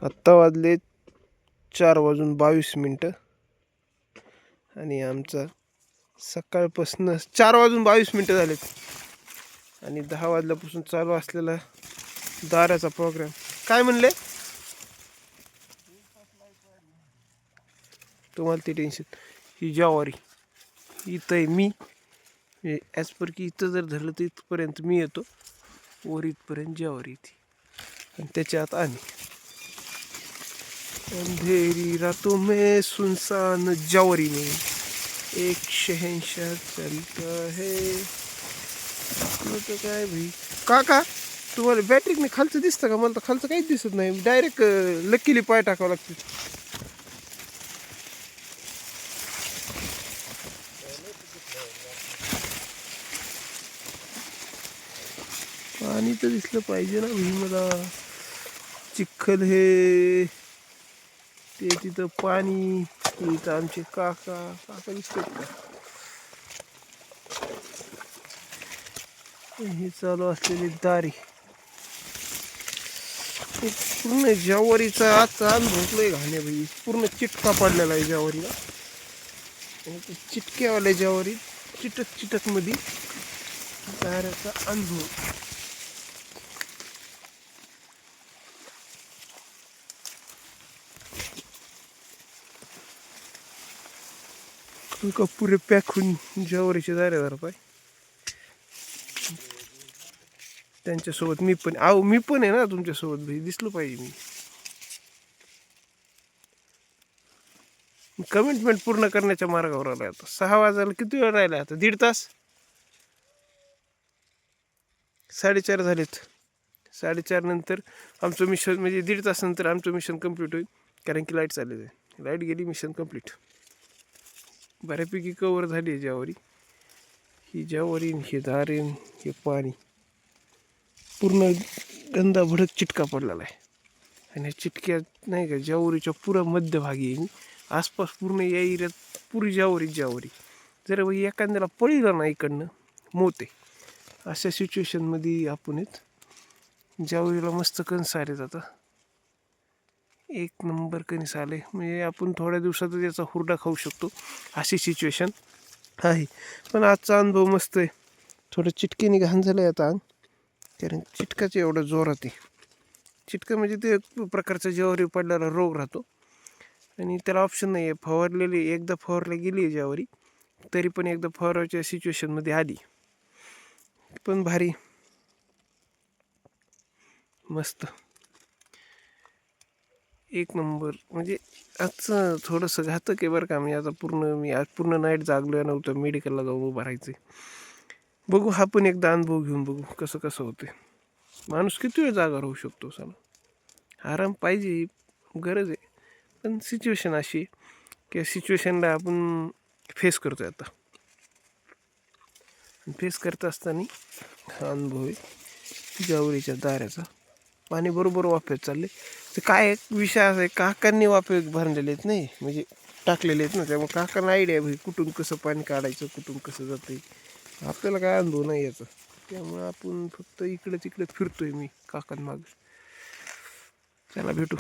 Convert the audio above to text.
आत्ता वाजले 4:22 आणि आमचा सकाळपासून 4:22 झालेत आणि 10 वाजल्यापासून चालू असलेला दाराचा प्रोग्राम. काय म्हणले तुम्हाला ते टेन्शन? ही ज्वारी इथं आहे, मी ॲज पर की इथं जर धरलं तर इथपर्यंत मी येतो, वर इथपर्यंत ज्वारी येते आणि त्याच्यात आणि अंधेरी रातों में सुनसान ज्वारी में एक शहंशाह चलता है. काय भाई काका, तुम्हाला बॅटरीने खालचं दिसतं का? मला तर खालचं काहीच दिसत नाही, डायरेक्ट लकीली पाय टाकावं लागते. पाणी तर दिसलं पाहिजे ना भाई मला. चिखल हे ते तिथं पाणी, इथं आमचे काका काका दिसतात का? हे चालू असलेली दारी पूर्ण ज्वारीचा आजचा अनुभव लय घाणे भाई. पूर्ण चिटका पडलेला आहे ज्वारीला आणि ते चिटक्यावाल्या ज्वारी चिटक मध्ये दाऱ्याचा अनुभव. का पुरे पॅक होऊन ज्वारीचे दारे पाय. त्यांच्यासोबत मी पण मी पण आहे ना तुमच्यासोबत भाई, दिसलं पाहिजे मी. कमिटमेंट पूर्ण करण्याच्या मार्गावर आलाय आता. 6 वाजायला किती वेळ राहिला आता? 1.5 तास, 4:30 झालेत. 4:30 नंतर आमचं मिशन, म्हणजे 1.5 तासानंतर आमचं मिशन कंप्लीट होईल, कारण की लाईट चालली आहे. लाईट गेली, मिशन कंप्लीट. बऱ्यापैकी कवर झाली आहे ज्वारी. ही ज्वारी, हे दारेन, हे पाणी पूर्ण गंदा भडक चिटका पडलेला आहे. आणि चिटक्यात नाही का ज्वारीच्या पुरा मध्यभागी आहे. आसपास पूर्ण या एरियात पुरी ज्वारी. जर एखाद्याला पळलं ना इकडनं मोते, अशा सिच्युएशनमध्ये आपण येत. ज्वारीला मस्त कणस आले आता, एक नंबर कणस आले, म्हणजे आपण थोड्या दिवसातच याचा हुरडा खाऊ शकतो अशी सिच्युएशन आहे. पण आजचा अनुभव मस्त आहे. थोडं चिटकीने घाण झालं आहे आता अंग, कारण चिटकाच एवढं जोरात आहे. चिटका म्हणजे ते एक प्रकारचा ज्वारी पडलेला रोग राहतो आणि त्याला ऑप्शन नाही आहे. फवारलेली एकदा फवारली गेली आहे ज्वारी, तरी पण एकदा फवाराच्या सिच्युएशनमध्ये आली. पण भारी मस्त एक नंबर. म्हणजे आजचं थोडंसं घातक आहे बरं का. मी आज पूर्ण नाईट जागलो आहे, नव्हतं मेडिकलला जाऊन उभं राहायचं. बघू, हा पण एकदा अनुभव घेऊन बघू कसं होते. माणूस किती वेळ जागा राहू शकतो? साला आराम पाहिजे, गरज आहे. पण सिच्युएशन अशी की सिच्युएशनला आपण फेस करतोय आता. फेस करत असताना हा अनुभव आहे ज्वारीच्या दाऱ्याचा. पाणी बरोबर वाफेत चालले. ते काय एक विषय असा आहे, काकांनी वाफे भरलेले आहेत नाही, म्हणजे टाकलेले आहेत ना, त्यामुळे काकांना आयडिया भाई कुठून कसं पाणी काढायचं, कुठून कसं जातं. आपल्याला काय अनुभव नाही याचा, त्यामुळे आपण फक्त इकडे तिकडे फिरतोय मी काकांमाग. चला भेटू.